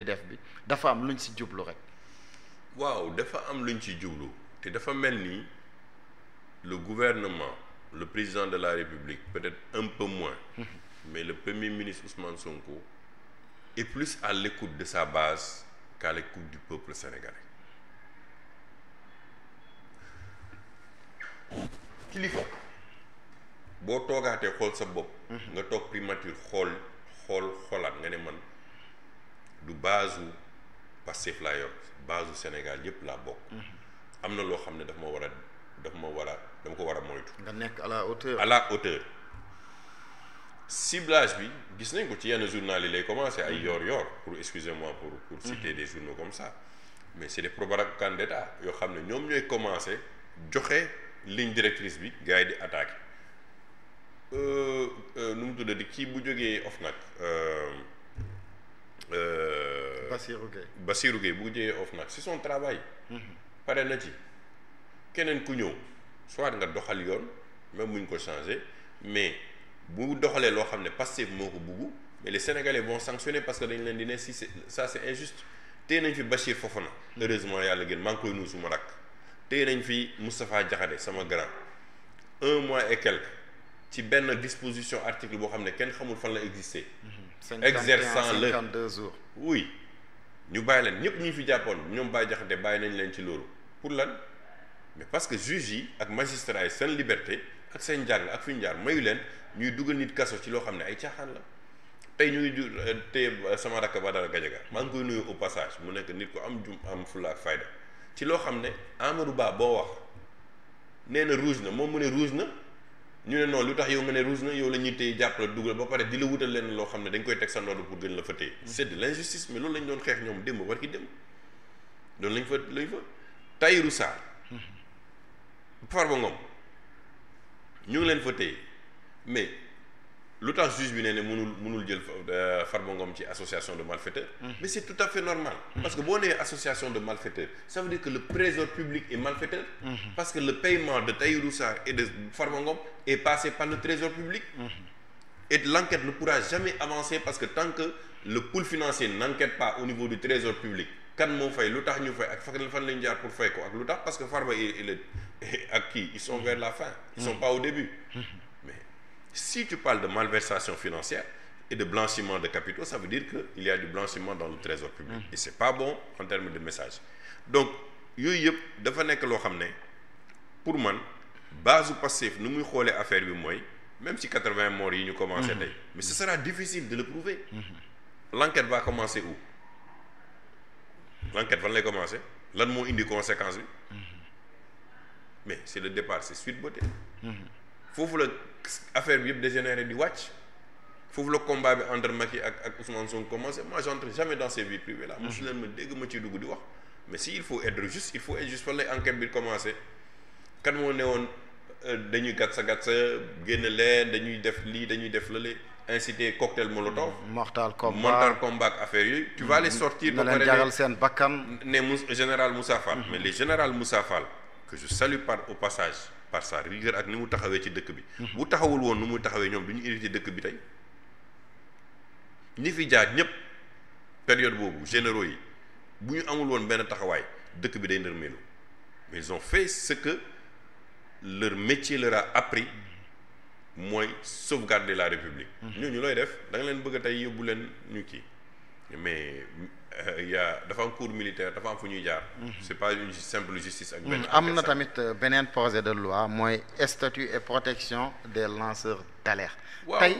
def bi dafa am luñ si jublu rek. waaw dafa am luñ ci jublu te dafa mel ni le gouvernement le président de la République peut-être un peu moins mais le premier ministre Ousmane Sonko est plus à l'écoute de sa base qu'à l'écoute du peuple sénégalais. kilifa boo toogaatee xool sa bopp. nga toog primature xoolaat nga ne man du base u Pastef laa yor base u Sénégal yépp laa bokk. am na loo xam ne dama ko war a moytu. nga nekk à la hauteur. à la hauteur ciblage bi gis nañ ko ci yenn journal yi lay commencé ay yor pour excusez-moi pour citer des journaux comme ça mais c'est des propagandes d'État yoo xam ne ñoom ñooy commencé joxe ligne directrice bi gars yi di attaqué nu mu tuddati kii bu jógee OFNAC Bassirou Gueye bu jógee OFNAC c'est son travail. pare na ci keneen ku ñëw soit nga doxal yoon même muñ ko changer mais bu doxalee loo xam ne Pastef moo ko buggu mais les Sénégalais vont sanctionner parce que dañ leen di ne si ça c'est injuste. téye nañ fi Bachir Fofana heureusement yàlla gën maa ngi koy nuyu suma rakk téye nañ fi Moustapha Diakhaté sama grand 1 mois et quelque ci benn disposition article boo xam ne kenn xamul fan la exister. exerçant le 52 jours. oui ñu bàyyi leen ñëpp ñu fi jàppoon ñoom Baye Diakhaté bàyyi nañ leen ci loolu pour lan mais parce que juges yi ak magistrats yi seen liberté ak seen njàng ak fi ñu jaar mayu leen ñuy dugal nit kaso ci loo xam ne ay caaxaan la. tey ñu ngi téye sama rakk Badara Gadiaga maa ngi koy nuyu au passage mu nekk nit ko am fulla ak fayda ci loo xam ne Amadou Ba boo wax nee na rouge na moom mu ne rouge na ñu ne non lu tax yow nga ne rouge na yow la ñuy téye jàpp la dugal ba pare di la wutal leen loo xam ne dañ koy teg sa ndodd pour gën la fa téye c'est de l'injustice mais loolu lañ doon xeex ñoom démb war ki démb doon lañ fa Tahirou Sarr Farba Ngom ñu ngi leen fa téye mais lu tax juge bi ne mënul jël Farba Ngom ci association de malfaiteurs. Mais c'est tout à fait normal. Parce que boo nee association de malfaiteurs ça veut dire que le trésor public est malfaiteur. Parce que le paiement de Tahirou Sarr et de Farba Ngom est passé par le trésor public. Et l'enquête ne pourra jamais avancer parce que tant que le pool financier n'enquête pas au niveau du trésor public kan moo fay lu tax ñu fay ak fan lañu jaar pour fay ko ak lu tax parce que Farba ak kii ils sont vers la fin. Ils sont pas au début. Si tu parles de malversation financière et de blanchiment de capitaux, ça veut dire qu'il y a du blanchiment dans le trésor public. Et c'est pas bon en termes de message. Donc yooyu yëpp dafa nekk loo xam ne pour man base Pastef nu muy xoolee affaire bi mooy même si 80 morts yi ñu commencé tey mais ce sera difficile de le prouver. L'enquête va commencer où? L'enquête fan lay commencer lan moo indi conséquence bi mais c'est le départ c'est Sweet Beauté. Foofu la affaire bi yëpp dégénéré di wàcc foofu la combat bi entre Macky ak Ousmane Sonko commencé moi j'entre jamais dans ces vies privées là mosu leen ma dégg ma ciy dugg di wax mais si il faut être juste fan lay enquête bi commencé kan moo ne woon dañuy gatsa génn leen dañuy def lii dañuy def lale inciter cocktail molotov mortal combat ak affaire yooyu tu vas les sortir ba pare jaral seen bakkan ne général Moussa Fall mais les général Moussa Fall que je salue au passage par sa rigueur ak ni mu taxawee ci dëkk bi bu taxawul woon nu muy taxawee ñoom du ñu hérité dëkk bi tey ñi fi jaar ñëpp période boobu généraux yi bu ñu amul woon benn taxawaay dëkk bi day ndërmeelu mais ils ont fait ce que leur métier leur a appris mooy sauvegarder la République ñooñu looy def da nga leen bëgg a tey yóbbu leen ñu kii mais dafa am cours militaire dafa am fu ñuy jaar. C'est pas une simple justice ak benn am na tamit beneen projet de loi mooy statut et protection des lanceurs d'alerte. waaw tey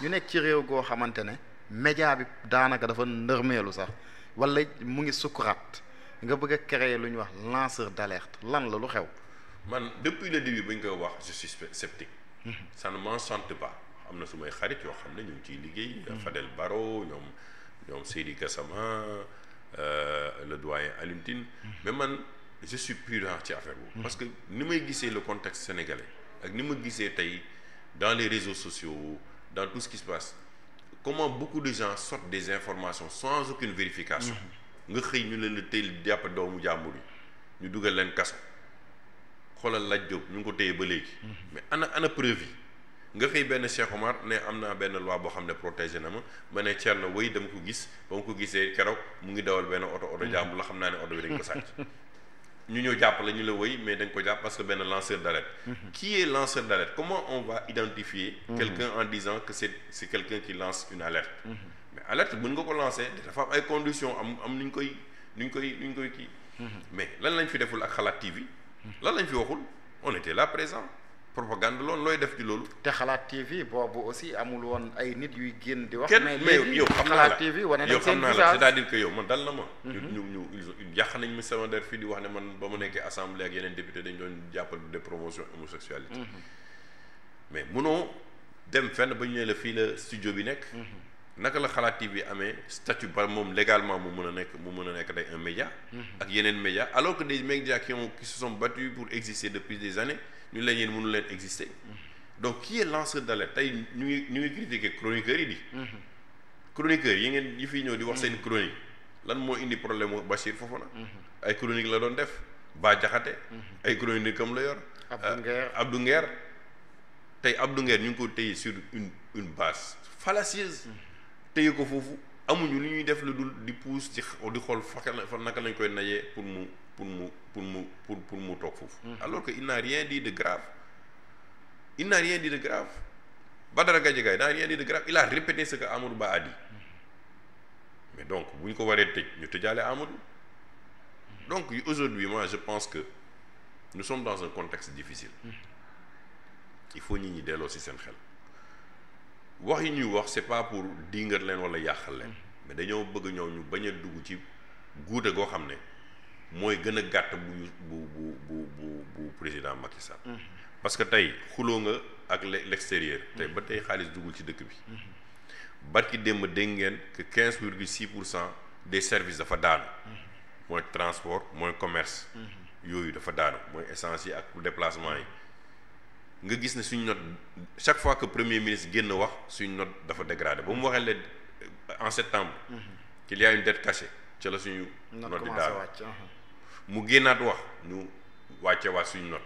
ñu nekk ci réew goo xamante ne média bi daanaka dafa ndërmeelu sax wala mu ngi sukuraat nga bëgg a créer lu ñuy wax lanceur d'alerte lan la lu xew. man depuis le début ba ñu koy wax je suis sceptique. Ça ne m'enchante pas am na sumay xarit yoo xam ne ñu ngi ciy liggéey. Fadel Barro ñoom Seydi Gassama le doyen Alioune Tine mais man je suis prudent ci affaire boobu parce que ni may gisee le contexte sénégalais ak ni ma gisee tey dans les réseaux sociaux dans tout ce qui se passe comment beaucoup de gens sortent des informations sans aucune vérification nga xëy ñu leen la tey jàpp doomu jàmbur yi ñu dugal leen kaso xoolal Lat Diop ñu ngi ko téye ba léegi mais ana preuve yi nga xëy benn Cheikh Omar ne am naa benn loi boo xam ne protégé na ma ne Thierno wéy dama ko gis ba ma ko gisee keroog mu ngi dawal benn oto jàmbur la xam naa ne oto bi dañ ko sàcc ñu ñëw jàpp la ñu la wéy mais dañ ko jàpp parce que benn lanceur d'alerte. Qui est lanceur d'alerte? Comment on va identifier quelqu'un en disant que c'est quelqu'un qui lance une alerte? Mais alerte mën nga ko lancer dafa am ay conditions am nu ñu koy kii. mais lan lañ fi deful ak Xalaat TV lan lañ fi waxul on était là présent propagande loolu looy def ci loolu. te Xalaat TV boobu aussi amul woon ay nit yuy génn di wax. mais yow xam naa la Xalaat TV wane nañ yow seen xam naa la visage. c'est-à-dire que yow man dal na ma. ñu yàq nañ ma sama der fii di wax ne man ba ma nekkee assemblée ak yeneen député dañ doon jàppal de promotion homosexualité. mais munoo dem fenn ba ñu ne la fii la studio bi nekk. naka la Xalaat TV amee statut ba moom légalement mu mën a nekk day un média. ak yeneen média alors que des médias qui se sont battus pour exister depuis des années ñu leen yéen mënu leen exister. donc qui est lanceur d'alerte tey ñu ngi critiquer chroniqueurs yi di. chroniqueurs yi fiy ñëw di wax seen chronique lan moo indi problème mu Bachir Fofana. ay chronique la doon def Bah Diakhaté. ay chronique comme la yor. Abdou Nguer tey Abdou Nguer ñu ngi ko téye sur une base fallacieuse. téye ko foofu amuñu lu ñuy def lu dul di pousse ci di xool fa naka lañ koy najee pour mu toog foofu. alors que il n'a rien dit de grave. Badara Gadiaga n'a rien dit de grave il a répété ce que Amadou Ba a dit. mais donc bu ñu ko waree tëj ñu tëjaale Amadou. donc aujourd'hui moi je pense que nous sommes dans un contexte difficile. il faut ñi delloo ci seen xel. wax yi ñuy wax c'est pas pour dingat leen wala yàqal leen mais dañoo bëgg ñëw ñu bañ a dugg ci guute goo xam ne mooy gën a gàtt bu président Macky Sall. parce que tey xuloo nga ak l'extérieur. tey ba tey xaalis duggul ci dëkk bi. barki démb dégg ngeen que 15,6% des services dafa daanu. mooy transport mooy commerce. yooyu dafa daanu mooy essence yi ak déplacement yi. nga gis ne suñ note chaque fois que premier ministre génn wax suñ note dafa dégradé ba mu waxee leen en septembre. qu'il y a une dette cachée ca la suñu note di daal mu génnaat wax ñu wàcce waat suñu note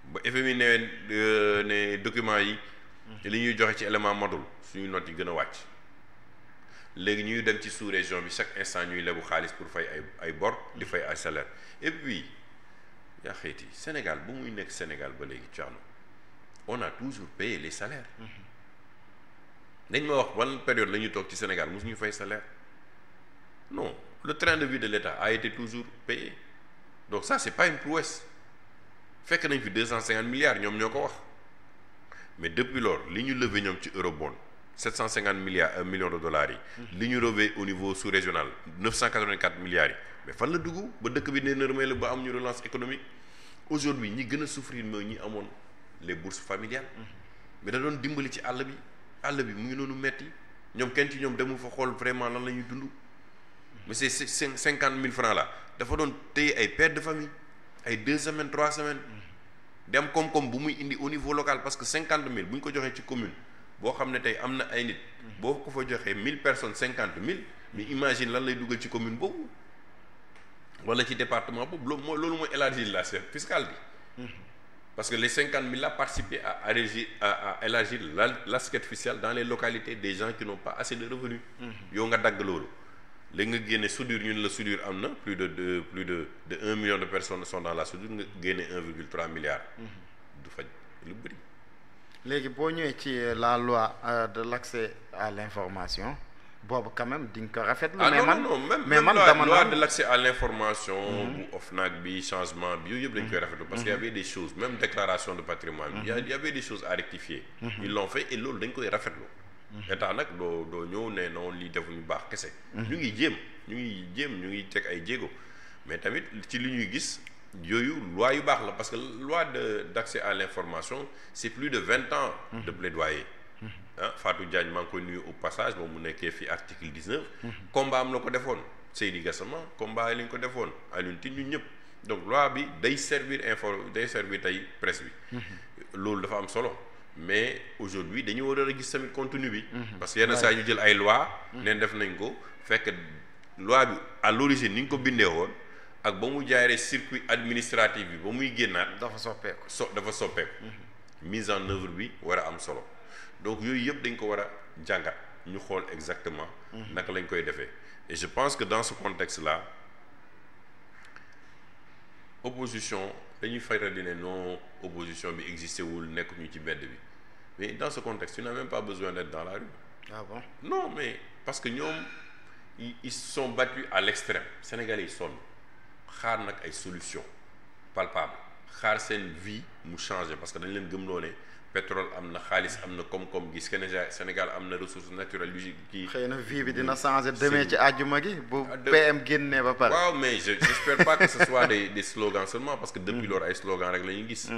ba FMI ne documents yi li ñuy joxe ci élément module suñu note yi gën a wàcc léegi ñuy dem ci sous-région bi chaque instant ñuy lebu xaalis pour fay ay bor di fay ay salaire et puis yaa xëyti Sénégal bu muy nekk Sénégal ba léegi Thierno on a toujours payé les salaires. dañ ma wax ban période la ñuy toog ci Sénégal mosu ñu fay salaire non le train de vie de l'État a été toujours payé donc ça c'est pas une prouesse fekk nañ fi 250 milliards ñoom ñoo ko wax mais depuis lors li ñu levé ñoom ci eurobond 750 millions de dollars yi. li ñu levé au niveau sous-régional 984 milliards yi mais fan la dugg ba dëkk bi ne nërmee la ba am ñu relance économique aujourd'hui ñi gën a souffrir mooy ñi amoon les bourses familiales. mais da doon dimbali ci àll bi mu ngi noonu metti ñoom kenn ci ñoom demul fa xool vraiment lan la ñuy dund mais c'est 50 000 francs là dafa doon téye ay pères de famille ay 2 semaines 3 semaines dem koom-koom bu muy indi au niveau local parce que 50 000 bu ñu ko joxee ci commune boo xam ne tey am na ay nit boo ko fa joxee 1000 personnes 50 000 mais imagine lan lay dugal ci commune boobu wala ci département boobu loolu mooy élargir l'assiette fiscale bi. Parce que les 50 000 là participaient à élargir l'assiette fiscale dans les localités des gens qui n'ont pas assez de revenus. yow nga dagg loolu léegi nga génne soudure ñu ne la soudure am na plus de 1 million de personnes sont dans la soudure nga génne 1,3 milliard. du faj lu bëri. léegi boo ñëwee ci la loi de l'accès à l'information boobu quand même di nga ko rafetlu. mais man dama loi de l'accès à l'information. bu OFNAC bi changement bi yooyu yëpp dañ koy rafetlu. parce qu'il y avait des choses même déclaration de patrimoine. il y avait des choses à rectifier. ils l'ont fait et loolu dañ koy rafetlu. état nag doo ñëw ne non lii defuñu baax kese. ñu ngi teg ay jéego mais tamit ci li ñuy gis yooyu loi yu baax la parce que loi d'accès à l'information c'est plus de 20 ans. de plaidoyer. Fatou Diagne maa ngi koy nuyu au passage moom mu nekkee fi article 19. combat am la ko defoon Seydi Gassama combat yi la ñu ko defoon Alioune Tine ñun ñëpp donc loi bi day servir tey presse bi. loolu dafa am solo mais aujourd'hui dañu war a gis tamit contenu bi. parce que yenn saa ñu jël ay loi neen def nañ ko fekk loi bi à l'origine ni ñu ko bindee woon ak ba mu jaaree circuit administratif bi ba muy génnaat. dafa soppeeku. mise en œuvre bi war a am solo donc yooyu yëpp dañ ko war a jàngat ñu xool exactement naka lañ koy defee et je pense que dans ce contexte là opposition dañuy faral di ne non opposition bi existé wul nekkuñu ci mbedd bi mais dans ce contexte tu n'as même pas besoin d'être dans la rue. Ah bon? Non mais parce que ñoom ils sont battus à l'extrême Sénégalais yi sonn xaar nag ay solutions palpables xaar seen vie mu changer parce que dañ leen gëmloo ne pétrole am na xaalis am na koom-koom gi Sénégal am na ressources naturelles yu kii. xëy na vie bi dina changer demee ci àjjuma gi bu PM génnee ba pare. waaw mais j'espère pas que ce soit des slogans seulement parce que depuis lors ay slogans rek la ñuy gis.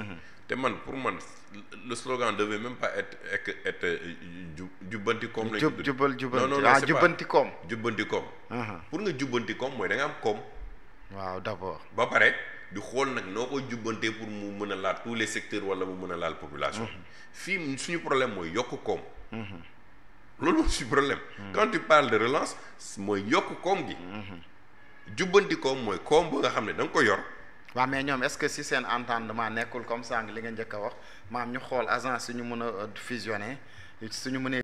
te man pour man le slogan devait même pas être jubbanti koom. lañ ko jubbanti non jubbanti koom. jubbanti koom. pour nga jubbanti koom mooy da nga am koom. waaw d'abord. ba pare di xool nag noo koy jubbantee pour mu mën a laal tous les secteurs wala mu mën a laal population. fii suñu problème mooy yokk koom. loolu mooy suñu problème. quand tu parles de relance mooy yokk koom gi. jubbanti koom mooy koom ba nga xam ne da nga ko yor. waaw mais ñoom est-ce que si seen entendement nekkul comme ça li nga njëkk a wax maam ñu xool agence suñu mën a fusionner suñu mënee